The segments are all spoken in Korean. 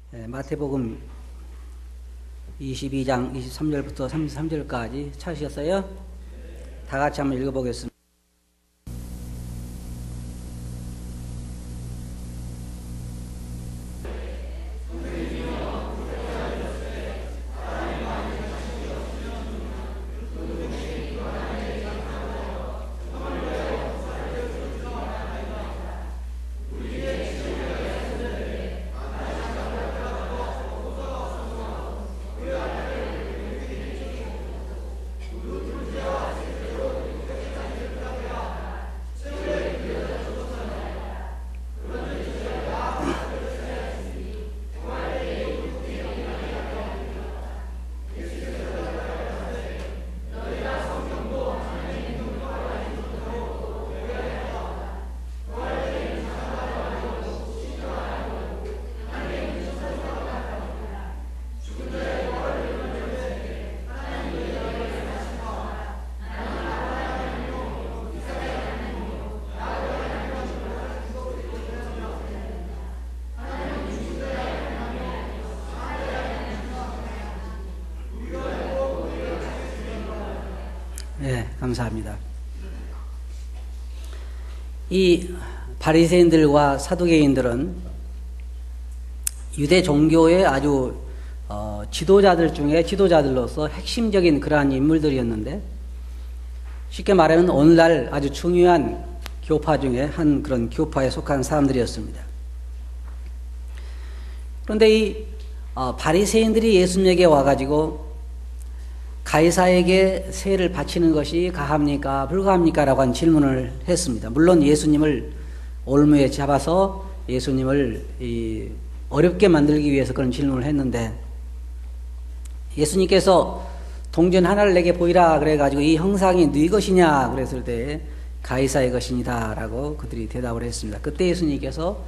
마태복음 22장 23절부터 33절까지 찾으셨어요? 다 같이 한번 읽어보겠습니다. 네, 감사합니다. 이 바리새인들과 사두개인들은 유대 종교의 아주 지도자들 중에 지도자들로서 핵심적인 그러한 인물들이었는데, 쉽게 말하면 오늘날 아주 중요한 교파 중에 한 그런 교파에 속한 사람들이었습니다. 그런데 이 바리새인들이 예수님에게 와가지고 가이사에게 세를 바치는 것이 가합니까 불가합니까 라고 한 질문을 했습니다. 물론 예수님을 올무에 잡아서 예수님을 어렵게 만들기 위해서 그런 질문을 했는데, 예수님께서 동전 하나를 내게 보이라 그래가지고 이 형상이 네 것이냐 그랬을 때 가이사의 것입니다 라고 그들이 대답을 했습니다. 그때 예수님께서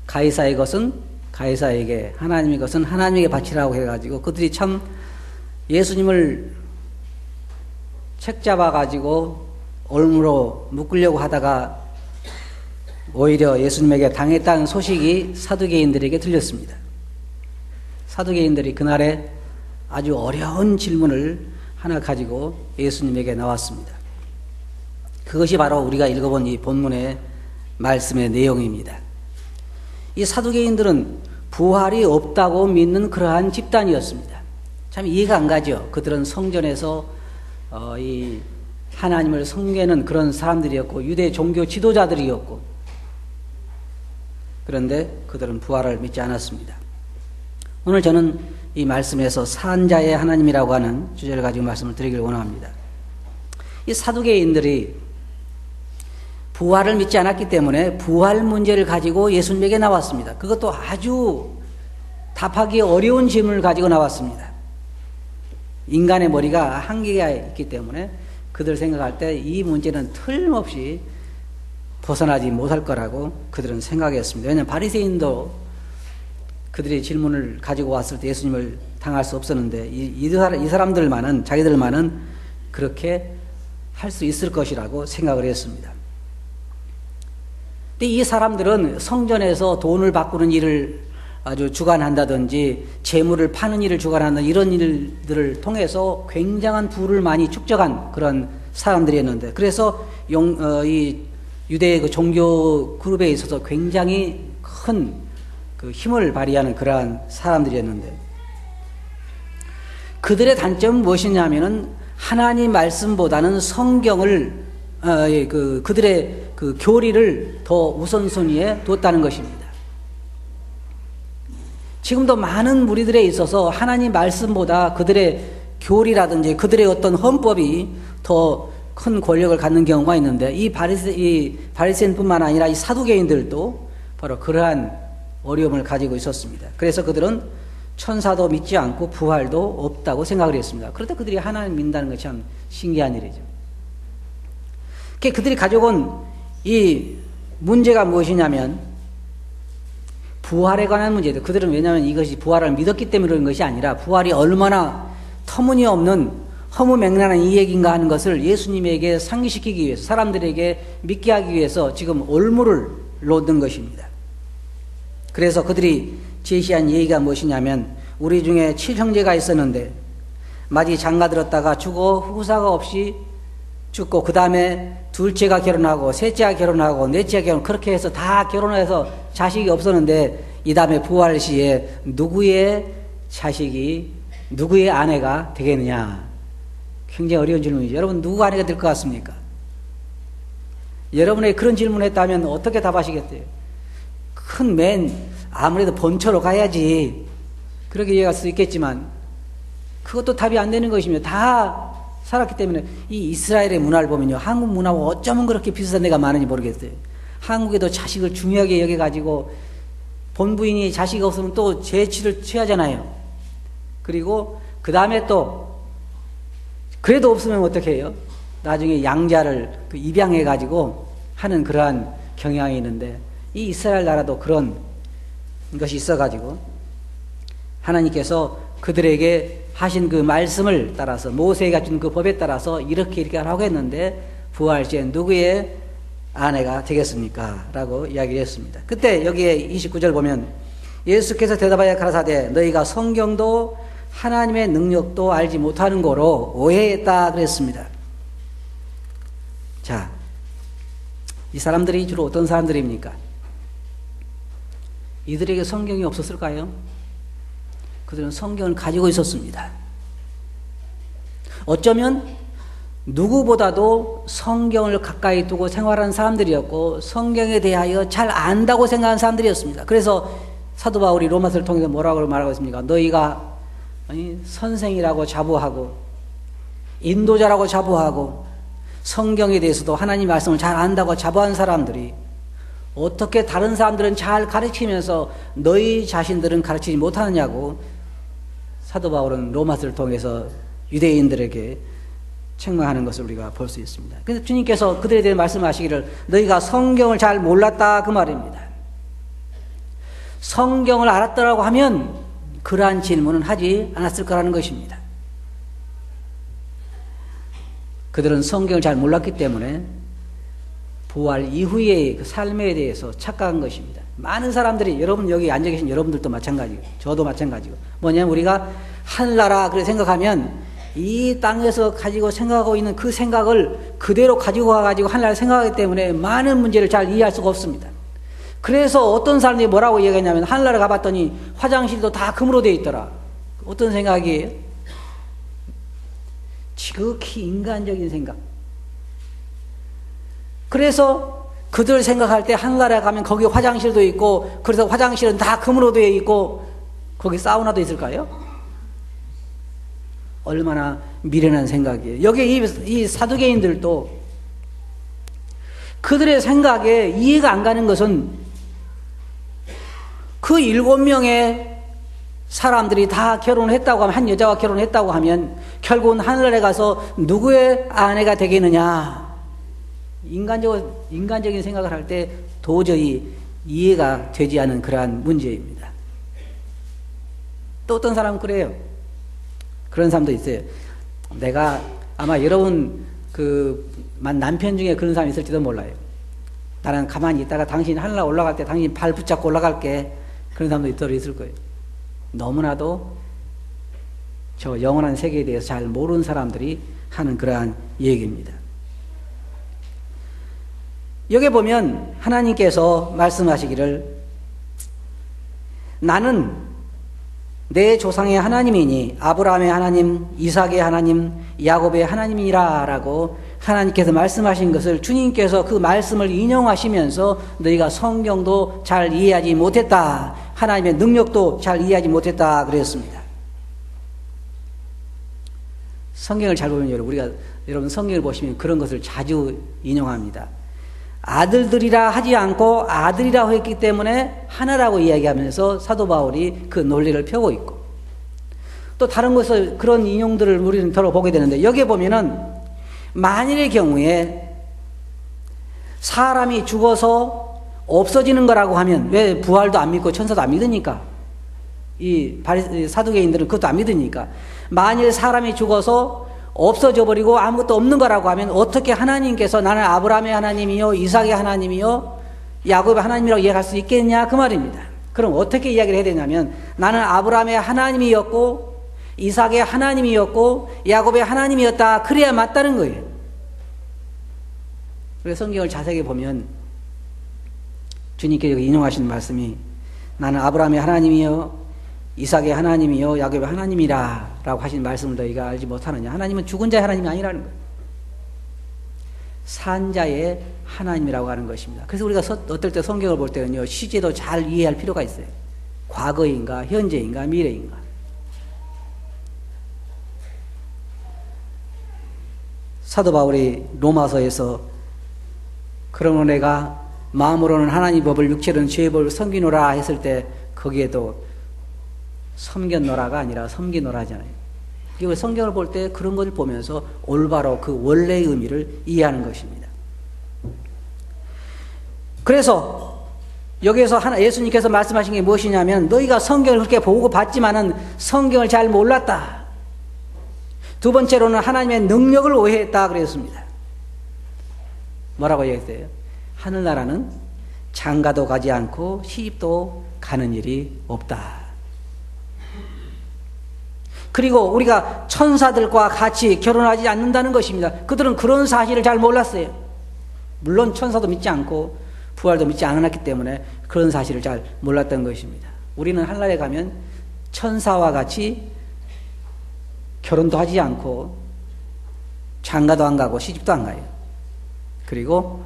가이사의 것은 가이사에게, 하나님의 것은 하나님에게 바치라고 해가지고 그들이 참 예수님을 책 잡아가지고 올무로 묶으려고 하다가 오히려 예수님에게 당했다는 소식이 사두개인들에게 들렸습니다. 사두개인들이 그날에 아주 어려운 질문을 하나 가지고 예수님에게 나왔습니다. 그것이 바로 우리가 읽어본 이 본문의 말씀의 내용입니다. 이 사두개인들은 부활이 없다고 믿는 그러한 집단이었습니다. 참 이해가 안 가죠. 그들은 성전에서 이 하나님을 섬기는 그런 사람들이었고 유대 종교 지도자들이었고, 그런데 그들은 부활을 믿지 않았습니다. 오늘 저는 이 말씀에서 산자의 하나님이라고 하는 주제를 가지고 말씀을 드리길 원합니다. 이 사두개인들이 부활을 믿지 않았기 때문에 부활 문제를 가지고 예수님에게 나왔습니다. 그것도 아주 답하기 어려운 질문을 가지고 나왔습니다. 인간의 머리가 한계가 있기 때문에 그들 생각할 때 이 문제는 틀림없이 벗어나지 못할 거라고 그들은 생각했습니다. 왜냐하면 바리새인도 그들이 질문을 가지고 왔을 때 예수님을 당할 수 없었는데 이 사람들만은, 자기들만은 그렇게 할 수 있을 것이라고 생각을 했습니다. 근데 이 사람들은 성전에서 돈을 바꾸는 일을 아주 주관한다든지 재물을 파는 일을 주관하는 이런 일들을 통해서 굉장한 부를 많이 축적한 그런 사람들이었는데, 그래서 이 유대의 그 종교 그룹에 있어서 굉장히 큰 그 힘을 발휘하는 그러한 사람들이었는데, 그들의 단점은 무엇이냐면은 하나님 말씀보다는 성경을 그들의 그 교리를 더 우선순위에 뒀다는 것입니다. 지금도 많은 무리들에 있어서 하나님 말씀보다 그들의 교리라든지 그들의 어떤 헌법이 더 큰 권력을 갖는 경우가 있는데, 이 바리새인뿐만 아니라 이 사두개인들도 바로 그러한 어려움을 가지고 있었습니다. 그래서 그들은 천사도 믿지 않고 부활도 없다고 생각을 했습니다. 그런데 그들이 하나님 믿는다는 것이 참 신기한 일이죠. 그들이 가져온 이 문제가 무엇이냐면 부활에 관한 문제죠. 그들은 왜냐하면 이것이 부활을 믿었기 때문에 그런 것이 아니라 부활이 얼마나 터무니없는 허무맹랑한 이 얘기인가 하는 것을 예수님에게 상기시키기 위해서, 사람들에게 믿게 하기 위해서 지금 올무를 놓는 것입니다. 그래서 그들이 제시한 얘기가 무엇이냐면 우리 중에 7형제가 있었는데 마지 장가들었다가 죽어 후사가 없이 죽고 그 다음에 둘째가 결혼하고 셋째가 결혼하고 넷째가 결혼 그렇게 해서 다 결혼해서 자식이 없었는데 이 다음에 부활 시에 누구의 자식이 누구의 아내가 되겠느냐. 굉장히 어려운 질문이죠. 여러분 누구 아내가 될 것 같습니까? 여러분의 그런 질문을 했다면 어떻게 답하시겠어요? 큰 맨 아무래도 본처로 가야지 그렇게 이해할 수 있겠지만 그것도 답이 안 되는 것이며 다 살았기 때문에 이 이스라엘의 문화를 보면요 한국 문화와 어쩌면 그렇게 비슷한 데가 많은지 모르겠어요. 한국에도 자식을 중요하게 여겨가지고 본부인이 자식이 없으면 또 재취를 취하잖아요. 그리고 그 다음에 또 그래도 없으면 어떻게 해요? 나중에 양자를 입양해가지고 하는 그러한 경향이 있는데 이 이스라엘 나라도 그런 것이 있어가지고 하나님께서 그들에게 하신 그 말씀을 따라서 모세가 준 그 법에 따라서 이렇게 하라고 했는데 부활 시에 누구의 아내가 되겠습니까? 라고 이야기를 했습니다. 그때 여기에 29절 보면 예수께서 대답하여 가라사대 너희가 성경도 하나님의 능력도 알지 못하는 거로 오해했다 그랬습니다. 자, 이 사람들이 주로 어떤 사람들입니까? 이들에게 성경이 없었을까요? 그들은 성경을 가지고 있었습니다. 어쩌면 누구보다도 성경을 가까이 두고 생활하는 사람들이었고 성경에 대하여 잘 안다고 생각하는 사람들이었습니다. 그래서 사도 바울이 로마서를 통해서 뭐라고 말하고 있습니까? 너희가 선생이라고 자부하고 인도자라고 자부하고 성경에 대해서도 하나님 말씀을 잘 안다고 자부한 사람들이 어떻게 다른 사람들은 잘 가르치면서 너희 자신들은 가르치지 못하느냐고 사도 바울은 로마서를 통해서 유대인들에게 책망하는 것을 우리가 볼 수 있습니다. 그래서 주님께서 그들에 대해 말씀하시기를 너희가 성경을 잘 몰랐다 그 말입니다. 성경을 알았더라고 하면 그러한 질문은 하지 않았을 거라는 것입니다. 그들은 성경을 잘 몰랐기 때문에 부활 이후의 그 삶에 대해서 착각한 것입니다. 많은 사람들이 여러분 여기 앉아 계신 여러분들도 마찬가지고 저도 마찬가지고 뭐냐면 우리가 하늘나라 그렇게 생각하면 이 땅에서 가지고 생각하고 있는 그 생각을 그대로 가지고 와가지고 하늘나라를 생각하기 때문에 많은 문제를 잘 이해할 수가 없습니다. 그래서 어떤 사람들이 뭐라고 얘기하냐면 하늘나라 가봤더니 화장실도 다 금으로 되어 있더라. 어떤 생각이에요? 지극히 인간적인 생각. 그래서 그들 생각할 때 하늘나라에 가면 거기 화장실도 있고 그래서 화장실은 다 금으로 되어 있고 거기 사우나도 있을까요? 얼마나 미련한 생각이에요. 여기 이 사두개인들도 그들의 생각에 이해가 안 가는 것은 그 7명의 사람들이 다 결혼을 했다고 하면 한 여자와 결혼했다고 하면 결국은 하늘나라에 가서 누구의 아내가 되겠느냐 인간적인 생각을 할 때 도저히 이해가 되지 않은 그러한 문제입니다. 또 어떤 사람은 그래요. 그런 사람도 있어요. 내가 아마 여러분 남편 중에 그런 사람이 있을지도 몰라요. 나는 가만히 있다가 당신 하늘나라 올라갈 때 당신 발 붙잡고 올라갈게. 그런 사람도 있을 거예요. 너무나도 저 영원한 세계에 대해서 잘 모르는 사람들이 하는 그러한 얘기입니다. 여기 보면 하나님께서 말씀하시기를 나는 내 조상의 하나님이니 아브라함의 하나님, 이삭의 하나님, 야곱의 하나님이라 라고 하나님께서 말씀하신 것을 주님께서 그 말씀을 인용하시면서 너희가 성경도 잘 이해하지 못했다. 하나님의 능력도 잘 이해하지 못했다 그랬습니다. 성경을 잘 보면 여러분 성경을 보시면 그런 것을 자주 인용합니다. 아들들이라 하지 않고 아들이라고 했기 때문에 하나라고 이야기하면서 사도 바울이 그 논리를 펴고 있고 또 다른 것을 그런 인용들을 우리는 더러 보게 되는데 여기에 보면은 만일의 경우에 사람이 죽어서 없어지는 거라고 하면 왜 부활도 안 믿고 천사도 안 믿으니까 이 사두개인들은 그것도 안 믿으니까 만일 사람이 죽어서 없어져 버리고 아무것도 없는 거라고 하면 어떻게 하나님께서 나는 아브라함의 하나님이요 이삭의 하나님이요 야곱의 하나님이라고 이해할 수 있겠냐 그 말입니다. 그럼 어떻게 이야기를 해야 되냐면 나는 아브라함의 하나님이었고 이삭의 하나님이었고 야곱의 하나님이었다. 그래야 맞다는 거예요. 그래서 성경을 자세히 보면 주님께 여기 인용하신 말씀이 나는 아브라함의 하나님이요 이삭의 하나님이요 야곱의 하나님이라 라고 하신 말씀을 너희가 알지 못하느냐. 하나님은 죽은 자의 하나님이 아니라는 거예요. 산 자의 하나님이라고 하는 것입니다. 그래서 우리가 어떨 때 성경을 볼 때는요 시제도 잘 이해할 필요가 있어요. 과거인가 현재인가 미래인가. 사도 바울이 로마서에서 그러므로 내가 마음으로는 하나님 법을 육체로는 죄의 법을 섬기노라 했을 때 거기에도 섬겼노라가 아니라 섬기노라 하잖아요. 이거 성경을 볼 때 그런 것을 보면서 올바로 그 원래의 의미를 이해하는 것입니다. 그래서 여기에서 예수님께서 말씀하신 게 무엇이냐면 너희가 성경을 그렇게 보고 봤지만은 성경을 잘 몰랐다. 두 번째로는 하나님의 능력을 오해했다 그랬습니다. 뭐라고 얘기했어요? 하늘나라는 장가도 가지 않고 시집도 가는 일이 없다. 그리고 우리가 천사들과 같이 결혼하지 않는다는 것입니다. 그들은 그런 사실을 잘 몰랐어요. 물론 천사도 믿지 않고 부활도 믿지 않았기 때문에 그런 사실을 잘 몰랐던 것입니다. 우리는 하늘나라에 가면 천사와 같이 결혼도 하지 않고 장가도 안 가고 시집도 안 가요. 그리고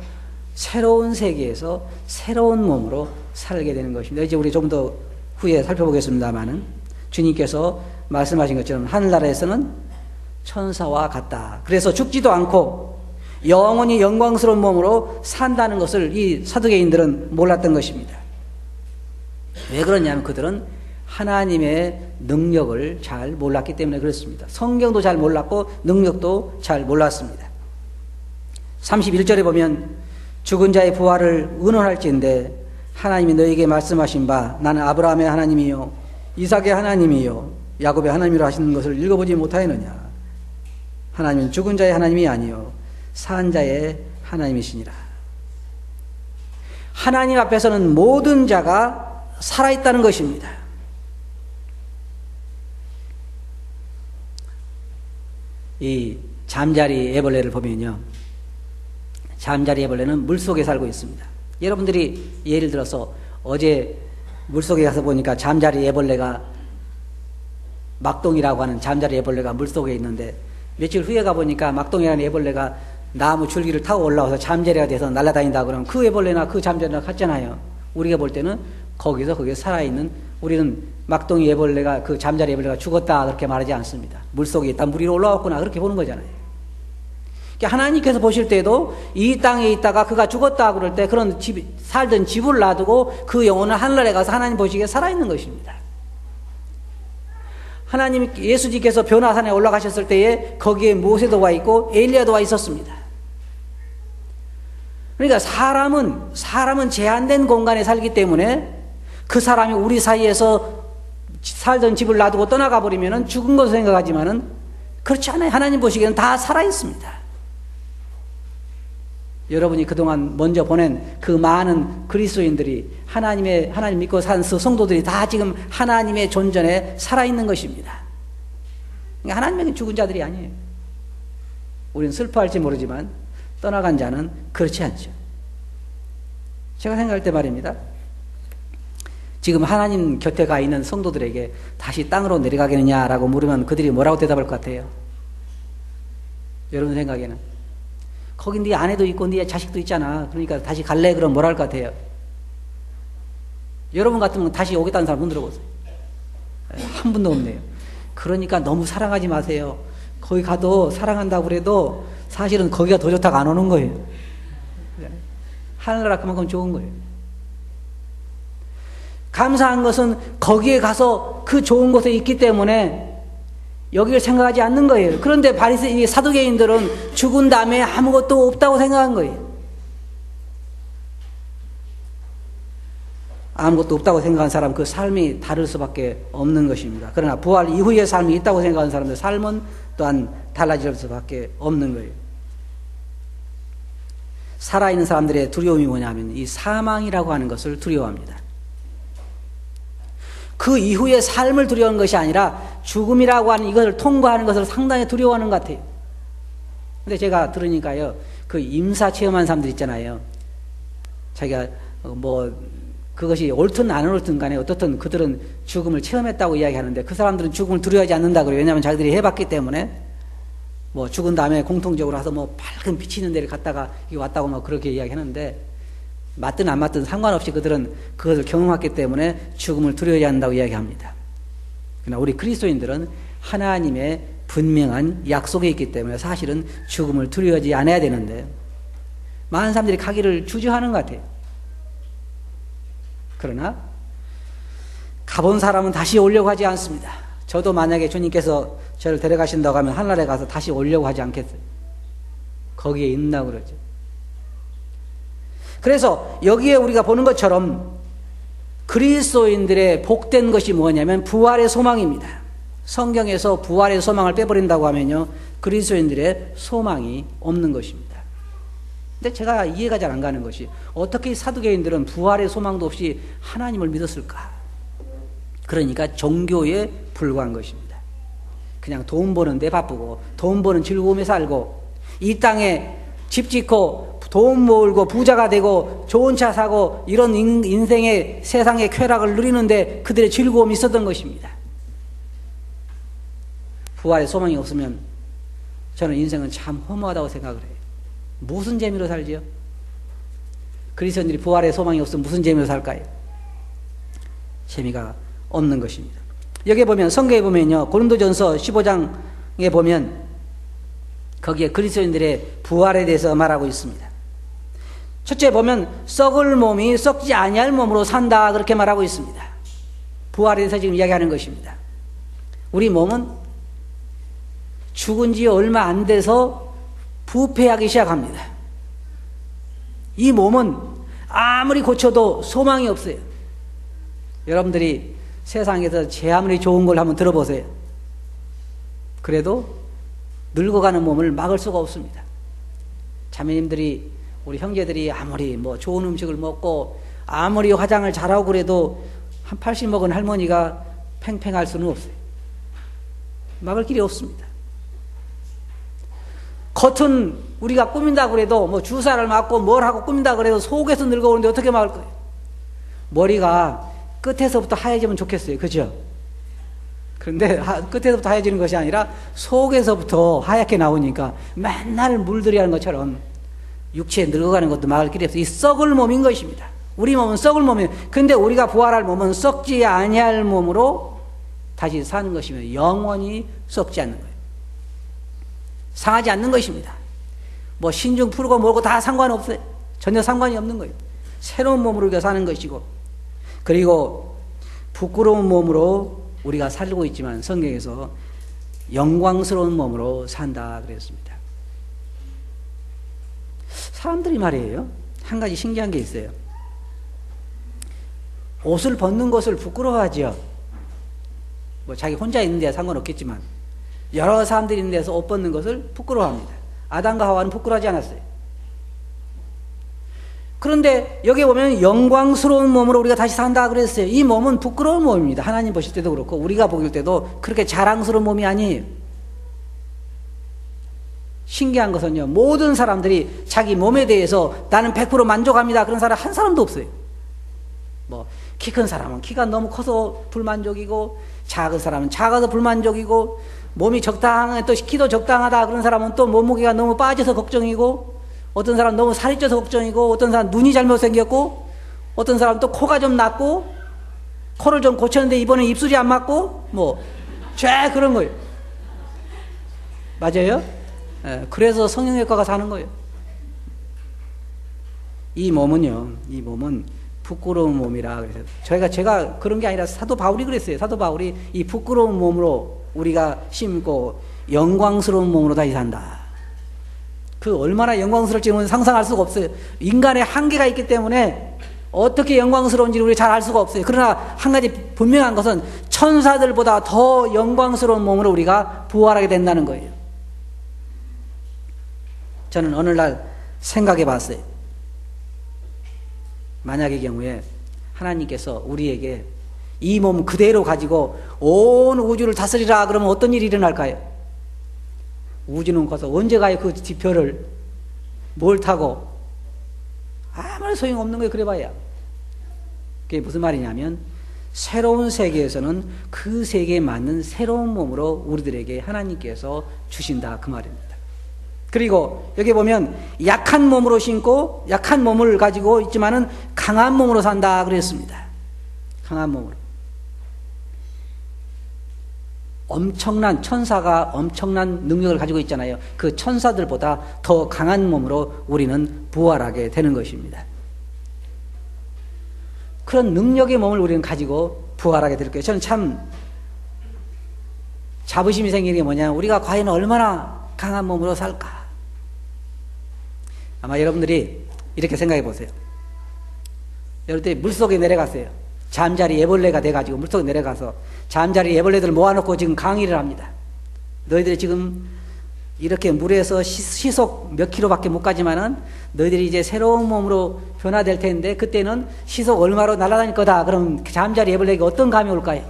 새로운 세계에서 새로운 몸으로 살게 되는 것입니다. 이제 우리 좀 더 후에 살펴보겠습니다만은 주님께서 말씀하신 것처럼 하늘나라에서는 천사와 같다. 그래서 죽지도 않고 영원히 영광스러운 몸으로 산다는 것을 이 사두개인들은 몰랐던 것입니다. 왜 그러냐면 그들은 하나님의 능력을 잘 몰랐기 때문에 그렇습니다. 성경도 잘 몰랐고 능력도 잘 몰랐습니다. 31절에 보면 죽은 자의 부활을 의논할지인데 하나님이 너에게 말씀하신 바 나는 아브라함의 하나님이요 이삭의 하나님이요 야곱의 하나님이라 하시는 것을 읽어보지 못하였느냐. 하나님은 죽은 자의 하나님이 아니요 산 자의 하나님이시니라. 하나님 앞에서는 모든 자가 살아있다는 것입니다. 이 잠자리 애벌레를 보면요 잠자리 애벌레는 물속에 살고 있습니다. 여러분들이 예를 들어서 어제 물속에 가서 보니까 잠자리 애벌레가 막동이라고 하는 잠자리 애벌레가 물속에 있는데 며칠 후에 가보니까 막동이라는 애벌레가 나무 줄기를 타고 올라와서 잠자리가 돼서 날아다닌다 그러면 그 애벌레나 그 잠자리나 같잖아요. 우리가 볼 때는 거기에 살아있는 우리는 막동이 애벌레가 그 잠자리 애벌레가 죽었다 그렇게 말하지 않습니다. 물속에 있다 물 위로 올라왔구나 그렇게 보는 거잖아요. 그러니까 하나님께서 보실 때도 이 땅에 있다가 그가 죽었다 그럴 때 그런 살던 집을 놔두고 그 영혼은 하늘나라에 가서 하나님 보시기에 살아있는 것입니다. 하나님 예수님께서 변화산에 올라가셨을 때에 거기에 모세도 와 있고 엘리야도 와 있었습니다. 그러니까 사람은 제한된 공간에 살기 때문에 그 사람이 우리 사이에서 살던 집을 놔두고 떠나가 버리면 죽은 것으로 생각하지만은 그렇지 않아요. 하나님 보시기에는 다 살아 있습니다. 여러분이 그동안 먼저 보낸 그 많은 그리스도인들이 하나님 믿고 산 성도들이 다 지금 하나님의 존전에 살아있는 것입니다. 그러니까 하나님에게 죽은 자들이 아니에요. 우리는 슬퍼할지 모르지만 떠나간 자는 그렇지 않죠. 제가 생각할 때 말입니다. 지금 하나님 곁에 가 있는 성도들에게 다시 땅으로 내려가겠느냐라고 물으면 그들이 뭐라고 대답할 것 같아요? 여러분 생각에는 거기 네 아내도 있고 네 자식도 있잖아. 그러니까 다시 갈래? 그럼 뭐라 할 것 같아요? 여러분 같으면 다시 오겠다는 사람 손 들어보세요. 한 분도 없네요. 그러니까 너무 사랑하지 마세요. 거기 가도 사랑한다고 그래도 사실은 거기가 더 좋다고 안 오는 거예요. 하늘나라 그만큼 좋은 거예요. 감사한 것은 거기에 가서 그 좋은 곳에 있기 때문에 여기를 생각하지 않는 거예요. 그런데 바리새인 사두개인들은 죽은 다음에 아무것도 없다고 생각한 거예요. 아무것도 없다고 생각한 사람 그 삶이 다를 수밖에 없는 것입니다. 그러나 부활 이후의 삶이 있다고 생각하는 사람들 삶은 또한 달라질 수밖에 없는 거예요. 살아있는 사람들의 두려움이 뭐냐면 이 사망이라고 하는 것을 두려워합니다. 그 이후의 삶을 두려워하는 것이 아니라 죽음이라고 하는 이것을 통과하는 것을 상당히 두려워하는 것 같아요. 근데 제가 들으니까요, 그 임사 체험한 사람들 있잖아요. 자기가 그것이 옳든 안 옳든 간에 어떻든 그들은 죽음을 체험했다고 이야기하는데 그 사람들은 죽음을 두려워하지 않는다 그래요. 왜냐하면 자기들이 해봤기 때문에. 죽은 다음에 공통적으로 와서 밝은 빛이 있는 데를 갔다가 왔다고 그렇게 이야기하는데, 맞든 안 맞든 상관없이 그들은 그것을 경험했기 때문에 죽음을 두려워하지 않는다고 이야기합니다. 그러나 우리 그리스도인들은 하나님의 분명한 약속이 있기 때문에 사실은 죽음을 두려워하지 않아야 되는데, 많은 사람들이 가기를 주저하는 것 같아요. 그러나 가본 사람은 다시 오려고 하지 않습니다. 저도 만약에 주님께서 저를 데려가신다고 하면 하늘에 가서 다시 오려고 하지 않겠어요. 거기에 있나 그러죠. 그래서 여기에 우리가 보는 것처럼 그리스도인들의 복된 것이 뭐냐면 부활의 소망입니다. 성경에서 부활의 소망을 빼버린다고 하면요, 그리스도인들의 소망이 없는 것입니다. 근데 제가 이해가 잘 안 가는 것이, 어떻게 사두개인들은 부활의 소망도 없이 하나님을 믿었을까? 그러니까 종교에 불과한 것입니다. 그냥 돈 버는데 바쁘고 돈 버는 즐거움에 살고 이 땅에 집 짓고 돈 모으고 부자가 되고 좋은 차 사고 이런 인생의 세상의 쾌락을 누리는데 그들의 즐거움이 있었던 것입니다. 부활의 소망이 없으면 저는 인생은 참 허무하다고 생각을 해요. 무슨 재미로 살지요? 그리스도인들이 부활의 소망이 없으면 무슨 재미로 살까요? 재미가 없는 것입니다. 여기에 보면, 성경에 보면요, 고린도전서 15장에 보면 거기에 그리스도인들의 부활에 대해서 말하고 있습니다. 첫째 보면 썩을 몸이 썩지 아니할 몸으로 산다, 그렇게 말하고 있습니다. 부활에 대해서 지금 이야기하는 것입니다. 우리 몸은 죽은 지 얼마 안 돼서 부패하기 시작합니다. 이 몸은 아무리 고쳐도 소망이 없어요. 여러분들이 세상에서 제 아무리 좋은 걸 한번 들어보세요. 그래도 늙어가는 몸을 막을 수가 없습니다. 자매님들이, 우리 형제들이 아무리 좋은 음식을 먹고 아무리 화장을 잘하고 그래도 한 80 먹은 할머니가 팽팽할 수는 없어요. 막을 길이 없습니다. 겉은 우리가 꾸민다 그래도 주사를 맞고 뭘 하고 꾸민다 그래도 속에서 늙어오는데 어떻게 막을 거예요? 머리가 끝에서부터 하얘지면 좋겠어요. 그죠? 그런데 끝에서부터 하얘지는 것이 아니라 속에서부터 하얗게 나오니까 맨날 물들이하는 것처럼 육체에 늙어가는 것도 막을 길이 없어요. 이 썩을 몸인 것입니다. 우리 몸은 썩을 몸이에요. 근데 우리가 부활할 몸은 썩지 아니할 몸으로 다시 사는 것이며 영원히 썩지 않는 거예요. 상하지 않는 것입니다. 신중 푸르고 뭐고 다 상관없어요. 전혀 상관이 없는 거예요. 새로운 몸으로 우리가 사는 것이고, 그리고 부끄러운 몸으로 우리가 살고 있지만 성경에서 영광스러운 몸으로 산다 그랬습니다. 사람들이 말이에요, 한 가지 신기한 게 있어요. 옷을 벗는 것을 부끄러워하죠. 자기 혼자 있는 데야 상관없겠지만 여러 사람들이 있는 데서 옷 벗는 것을 부끄러워합니다. 아담과 하와는 부끄러워하지 않았어요. 그런데 여기 보면 영광스러운 몸으로 우리가 다시 산다 그랬어요. 이 몸은 부끄러운 몸입니다. 하나님 보실 때도 그렇고 우리가 보실 때도 그렇게 자랑스러운 몸이 아니에요. 신기한 것은요, 모든 사람들이 자기 몸에 대해서 나는 100% 만족합니다, 그런 사람 한 사람도 없어요. 키 큰 사람은 키가 너무 커서 불만족이고, 작은 사람은 작아서 불만족이고, 몸이 적당해 또 키도 적당하다 그런 사람은 또 몸무게가 너무 빠져서 걱정이고, 어떤 사람 너무 살이 쪄서 걱정이고, 어떤 사람 눈이 잘못생겼고, 어떤 사람 또 코가 좀 났고, 코를 좀 고쳤는데 이번에 입술이 안 맞고, 그런 거예요. 맞아요? 그래서 성형외과가 사는 거예요. 이 몸은 부끄러운 몸이라 그래서 제가 그런 게 아니라 사도 바울이 그랬어요. 사도 바울이 이 부끄러운 몸으로 우리가 심고 영광스러운 몸으로 다시 산다. 그 얼마나 영광스러울지는 상상할 수가 없어요. 인간의 한계가 있기 때문에 어떻게 영광스러운지를 우리 잘 알 수가 없어요. 그러나 한 가지 분명한 것은 천사들보다 더 영광스러운 몸으로 우리가 부활하게 된다는 거예요. 저는 어느 날 생각해 봤어요. 만약의 경우에 하나님께서 우리에게 이 몸 그대로 가지고 온 우주를 다스리라 그러면 어떤 일이 일어날까요? 우주는 가서 언제 가요? 그 별을 뭘 타고? 아무런 소용없는 거예요. 그래봐야. 그게 무슨 말이냐면 새로운 세계에서는 그 세계에 맞는 새로운 몸으로 우리들에게 하나님께서 주신다 그 말입니다. 그리고 여기 보면 약한 몸으로 신고 약한 몸을 가지고 있지만은 강한 몸으로 산다 그랬습니다. 강한 몸으로. 엄청난 천사가 엄청난 능력을 가지고 있잖아요. 그 천사들보다 더 강한 몸으로 우리는 부활하게 되는 것입니다. 그런 능력의 몸을 우리는 가지고 부활하게 될 거예요. 저는 참 자부심이 생기는 게 뭐냐, 우리가 과연 얼마나 강한 몸으로 살까. 아마 여러분들이 이렇게 생각해 보세요. 여러분들이 물속에 내려갔어요. 잠자리 애벌레가 돼가지고 물속에 내려가서 잠자리 애벌레들을 모아놓고 지금 강의를 합니다. 너희들이 지금 이렇게 물에서 시속 몇 킬로밖에 못 가지만은 너희들이 이제 새로운 몸으로 변화될 텐데 그때는 시속 얼마로 날아다닐 거다. 그럼 잠자리 애벌레에게 어떤 감이 올까요?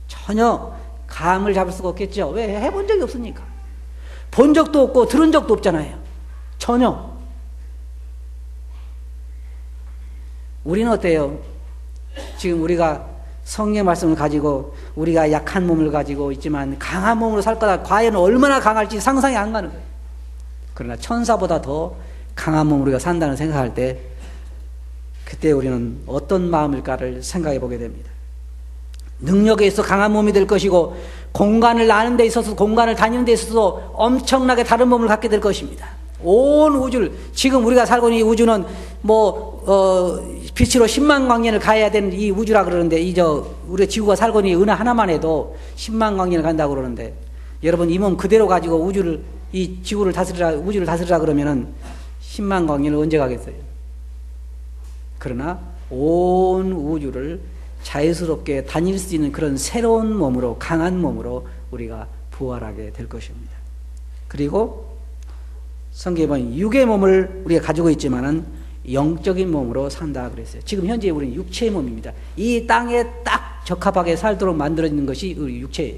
전혀 감을 잡을 수가 없겠죠. 왜? 해본 적이 없으니까. 본 적도 없고 들은 적도 없잖아요. 전혀. 우리는 어때요? 지금 우리가 성경 말씀을 가지고 우리가 약한 몸을 가지고 있지만 강한 몸으로 살 거다. 과연 얼마나 강할지 상상이 안 가는 거예요. 그러나 천사보다 더 강한 몸으로 우리가 산다는 생각할 때 그때 우리는 어떤 마음일까를 생각해 보게 됩니다. 능력에 있어 강한 몸이 될 것이고 공간을 나는 데 있어서 공간을 다니는 데 있어서 엄청나게 다른 몸을 갖게 될 것입니다. 온 우주를, 지금 우리가 살고 있는 이 우주는 빛으로 10만 광년을 가야 되는 이 우주라 그러는데, 우리 지구가 살고 있는 이 은하 하나만 해도 10만 광년을 간다고 그러는데, 여러분 이 몸 그대로 가지고 이 지구를 다스리라, 우주를 다스리라 그러면은 10만 광년을 언제 가겠어요? 그러나 온 우주를 자유스럽게 다닐 수 있는 그런 새로운 몸으로, 강한 몸으로 우리가 부활하게 될 것입니다. 그리고 성경에 보면 육의 몸을 우리가 가지고 있지만은 영적인 몸으로 산다 그랬어요. 지금 현재 우리는 육체의 몸입니다. 이 땅에 딱 적합하게 살도록 만들어지는 것이 우리 육체예요.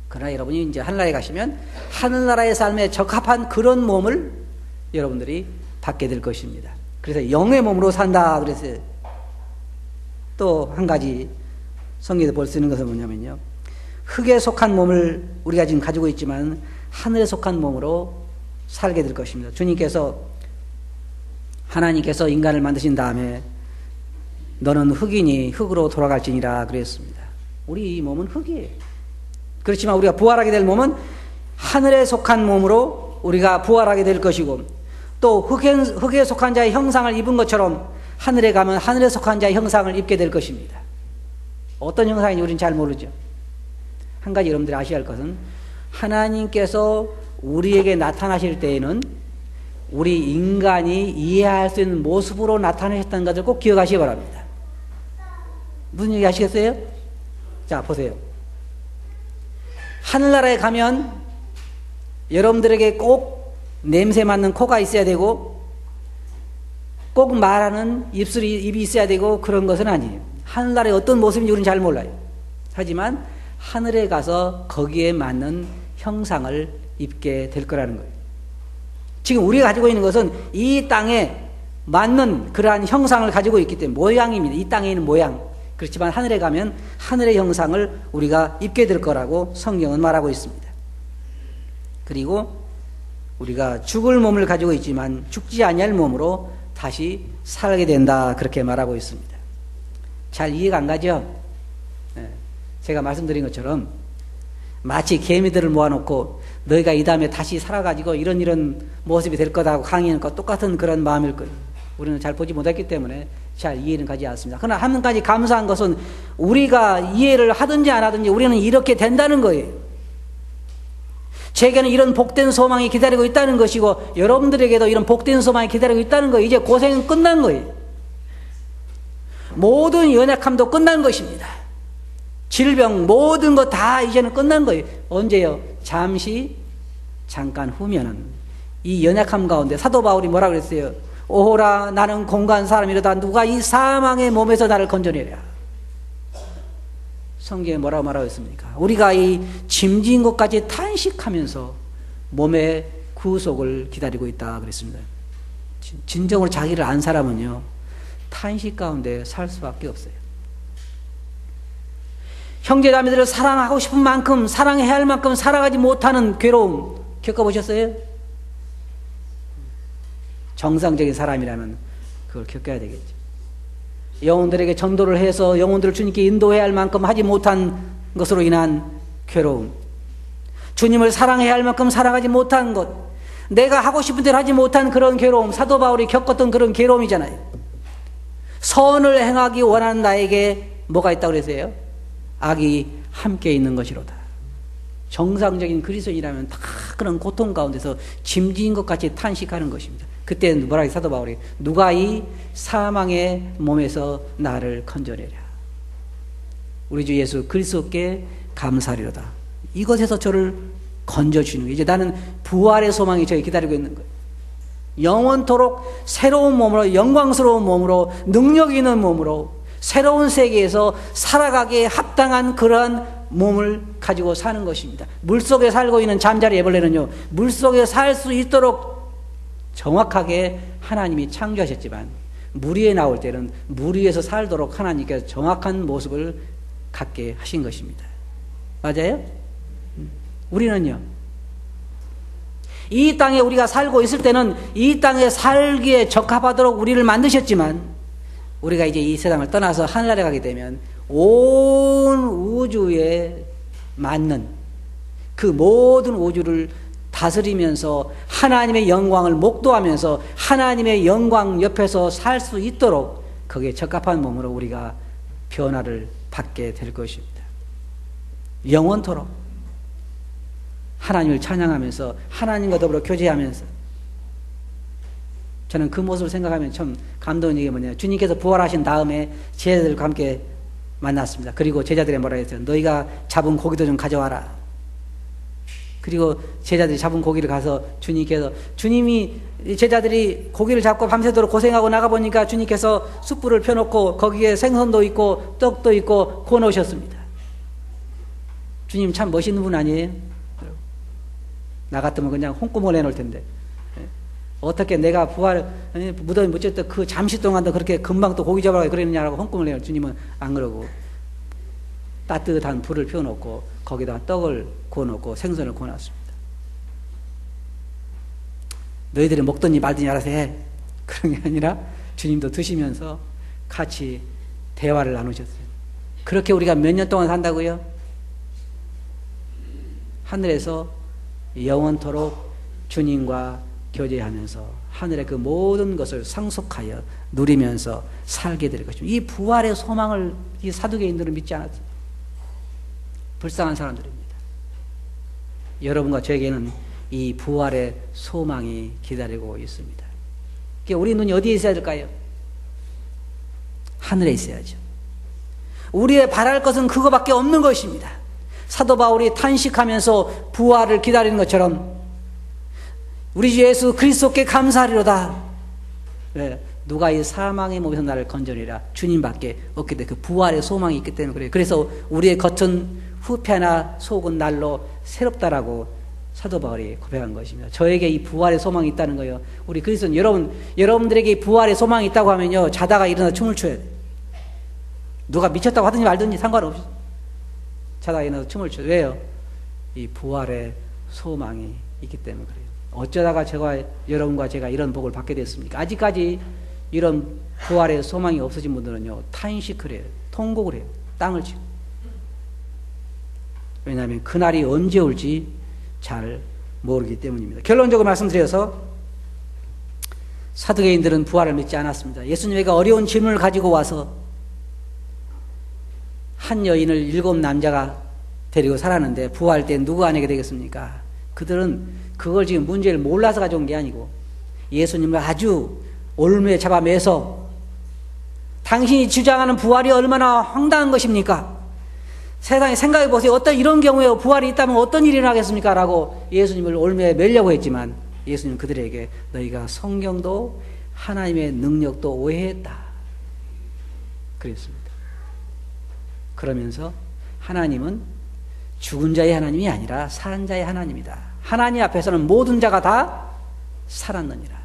그러나 여러분이 이제 하늘나라에 가시면 하늘나라의 삶에 적합한 그런 몸을 여러분들이 받게 될 것입니다. 그래서 영의 몸으로 산다 그랬어요. 또 한 가지 성경에서 볼 수 있는 것은 뭐냐면요, 흙에 속한 몸을 우리가 지금 가지고 있지만 하늘에 속한 몸으로 살게 될 것입니다. 하나님께서 인간을 만드신 다음에 너는 흙이니 흙으로 돌아갈지니라 그랬습니다. 우리 이 몸은 흙이에요. 그렇지만 우리가 부활하게 될 몸은 하늘에 속한 몸으로 우리가 부활하게 될 것이고, 또 흙에 속한 자의 형상을 입은 것처럼 하늘에 가면 하늘에 속한 자의 형상을 입게 될 것입니다. 어떤 형상인지 우리는 잘 모르죠. 한 가지 여러분들이 아셔야 할 것은, 하나님께서 우리에게 나타나실 때에는 우리 인간이 이해할 수 있는 모습으로 나타나셨다는 것을 꼭 기억하시기 바랍니다. 무슨 얘기 아시겠어요? 자, 보세요. 하늘나라에 가면 여러분들에게 꼭 냄새 맡는 코가 있어야 되고 꼭 말하는 입이 있어야 되고 그런 것은 아니에요. 하늘나라의 어떤 모습인지 우리는 잘 몰라요. 하지만 하늘에 가서 거기에 맞는 형상을 입게 될 거라는 거예요. 지금 우리가 가지고 있는 것은 이 땅에 맞는 그러한 형상을 가지고 있기 때문에 모양입니다. 이 땅에 있는 모양. 그렇지만 하늘에 가면 하늘의 형상을 우리가 입게 될 거라고 성경은 말하고 있습니다. 그리고 우리가 죽을 몸을 가지고 있지만 죽지 아니할 몸으로 다시 살게 된다, 그렇게 말하고 있습니다. 잘 이해가 안 가죠? 제가 말씀드린 것처럼 마치 개미들을 모아놓고 너희가 이 다음에 다시 살아가지고 이런 모습이 될 거다 하고 강의하는 것과 똑같은 그런 마음일 거예요. 우리는 잘 보지 못했기 때문에 잘 이해는 가지 않습니다. 그러나 한 가지 감사한 것은 우리가 이해를 하든지 안 하든지 우리는 이렇게 된다는 거예요. 제게는 이런 복된 소망이 기다리고 있다는 것이고 여러분들에게도 이런 복된 소망이 기다리고 있다는 거예요. 이제 고생은 끝난 거예요. 모든 연약함도 끝난 것입니다. 질병 모든 거 다 이제는 끝난 거예요. 언제요? 잠깐 후면은 이 연약함 가운데 사도 바울이 뭐라 그랬어요? 오호라 나는 공고한 사람이로다. 누가 이 사망의 몸에서 나를 건져내랴. 성경에 뭐라고 말하고 있습니까? 우리가 이 짐진 것까지 탄식하면서 몸의 구속을 기다리고 있다 그랬습니다. 진정으로 자기를 안 사람은요, 탄식 가운데 살 수밖에 없어요. 형제자매들을 사랑하고 싶은 만큼, 사랑해야 할 만큼 살아가지 못하는 괴로움 겪어보셨어요? 정상적인 사람이라면 그걸 겪어야 되겠죠. 영혼들에게 전도를 해서 영혼들을 주님께 인도해야 할 만큼 하지 못한 것으로 인한 괴로움, 주님을 사랑해야 할 만큼 살아가지 못한 것, 내가 하고 싶은 대로 하지 못한 그런 괴로움, 사도 바울이 겪었던 그런 괴로움이잖아요. 선을 행하기 원하는 나에게 뭐가 있다고 그랬어요? 악이 함께 있는 것이로다. 정상적인 그리스도인이라면 다 그런 고통 가운데서 짐진 것 같이 탄식하는 것입니다. 그때 뭐라 해 사도 바울이 누가 이 사망의 몸에서 나를 건져내랴. 우리 주 예수 그리스도께 감사리로다. 이것에서 저를 건져주는 거예요. 이제 나는 부활의 소망이 저를 기다리고 있는 거예요. 영원토록 새로운 몸으로, 영광스러운 몸으로, 능력 있는 몸으로 새로운 세계에서 살아가기에 합당한 그러한 몸을 가지고 사는 것입니다. 물속에 살고 있는 잠자리 애벌레는요, 물속에 살 수 있도록 정확하게 하나님이 창조하셨지만 물 위에 나올 때는 물 위에서 살도록 하나님께서 정확한 모습을 갖게 하신 것입니다. 맞아요? 우리는요, 이 땅에 우리가 살고 있을 때는 이 땅에 살기에 적합하도록 우리를 만드셨지만 우리가 이제 이 세상을 떠나서 하늘나라에 가게 되면 온 우주에 맞는 그 모든 우주를 다스리면서 하나님의 영광을 목도하면서 하나님의 영광 옆에서 살 수 있도록 거기에 적합한 몸으로 우리가 변화를 받게 될 것입니다. 영원토록 하나님을 찬양하면서 하나님과 더불어 교제하면서, 저는 그 모습을 생각하면 참 감동인 게 뭐냐면, 주님께서 부활하신 다음에 제자들과 함께 만났습니다. 그리고 제자들이 뭐라 했어요? 너희가 잡은 고기도 좀 가져와라. 그리고 제자들이 잡은 고기를 가서 주님이 제자들이 고기를 잡고 밤새도록 고생하고 나가보니까 주님께서 숯불을 펴놓고 거기에 생선도 있고 떡도 있고 구워 놓으셨습니다. 주님 참 멋있는 분 아니에요? 나 같으면 그냥 홍구멍을 내놓을 텐데, 어떻게 내가 무덤에 묻혔던 그 잠시 동안도 그렇게 금방 또 고기 잡아라 그랬느냐라고 홍구멍을 내놓을. 주님은 안 그러고 따뜻한 불을 피워놓고 거기다 떡을 구워놓고 생선을 구워놨습니다. 너희들이 먹든지 말든지 알아서 해. 그런 게 아니라 주님도 드시면서 같이 대화를 나누셨어요. 그렇게 우리가 몇 년 동안 산다고요? 하늘에서 영원토록 주님과 교제하면서 하늘의 그 모든 것을 상속하여 누리면서 살게 될 것입니다. 이 부활의 소망을 이 사두개인들은 믿지 않았어요. 불쌍한 사람들입니다. 여러분과 저에게는 이 부활의 소망이 기다리고 있습니다. 우리 눈이 어디에 있어야 될까요? 하늘에 있어야죠. 우리의 바랄 것은 그거밖에 없는 것입니다. 사도 바울이 탄식하면서 부활을 기다리는 것처럼 우리 주 예수 그리스도께 감사하리로다. 왜? 누가 이 사망의 몸에서 나를 건져내라. 주님밖에 없기 때문에, 그 부활의 소망이 있기 때문에 그래요. 그래서 우리의 겉은 후패나 속은 날로 새롭다라고 사도 바울이 고백한 것입니다. 저에게 이 부활의 소망이 있다는 거예요. 우리 그리스도는 여러분들에게 이 부활의 소망이 있다고 하면요, 자다가 일어나 춤을 춰야 돼요. 누가 미쳤다고 하든지 말든지 상관없이 자다가 일어나서 춤을 춰요. 왜요? 이 부활의 소망이 있기 때문에 그래요. 어쩌다가 여러분과 제가 이런 복을 받게 됐습니까? 아직까지 이런 부활의 소망이 없어진 분들은요, 탄식을 해요. 통곡을 해요. 땅을 치고. 왜냐하면 그날이 언제 올지 잘 모르기 때문입니다. 결론적으로 말씀드려서 사두개인들은 부활을 믿지 않았습니다. 예수님에게 어려운 질문을 가지고 와서 한 여인을 7 남자가 데리고 살았는데 부활 때 누구 아내게 되겠습니까? 그들은 그걸 지금 문제를 몰라서 가져온 게 아니고 예수님을 아주 올무에 잡아매서 당신이 주장하는 부활이 얼마나 황당한 것입니까? 세상에 생각해 보세요. 어떤 이런 경우에 부활이 있다면 어떤 일이 일어나겠습니까? 라고 예수님을 올무에 매려고 했지만 예수님은 그들에게 너희가 성경도 하나님의 능력도 오해했다. 그랬습니다. 그러면서 하나님은 죽은 자의 하나님이 아니라 산 자의 하나님이다. 하나님 앞에서는 모든 자가 다 살았느니라.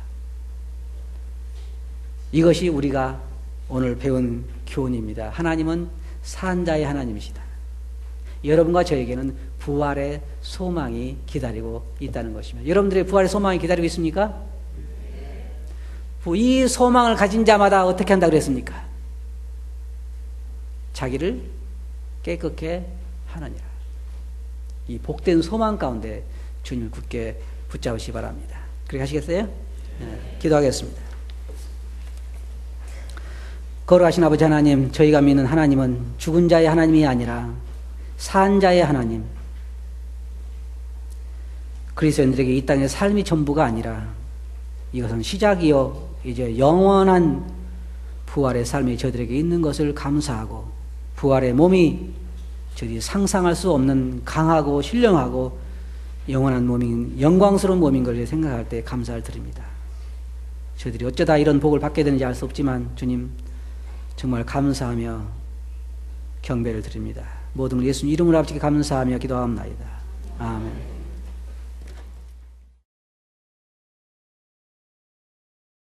이것이 우리가 오늘 배운 교훈입니다. 하나님은 산 자의 하나님이시다. 여러분과 저에게는 부활의 소망이 기다리고 있다는 것입니다. 여러분들의 부활의 소망이 기다리고 있습니까? 이 소망을 가진 자마다 어떻게 한다고 그랬습니까? 자기를 깨끗게 하느니라. 이 복된 소망 가운데 주님을 굳게 붙잡으시기 바랍니다. 그렇게 하시겠어요? 네, 기도하겠습니다. 거룩하신 아버지 하나님, 저희가 믿는 하나님은 죽은 자의 하나님이 아니라 산 자의 하나님, 그리스도인들에게 이 땅의 삶이 전부가 아니라 이것은 시작이요 이제 영원한 부활의 삶이 저들에게 있는 것을 감사하고, 부활의 몸이 저들이 상상할 수 없는 강하고 신령하고 영원한 몸인, 영광스러운 몸인 것을 생각할 때 감사를 드립니다. 저들이 어쩌다 이런 복을 받게 되는지 알 수 없지만 주님 정말 감사하며 경배를 드립니다. 모든 예수님 이름으로 아버지께 감사하며 기도하옵나이다. 아멘.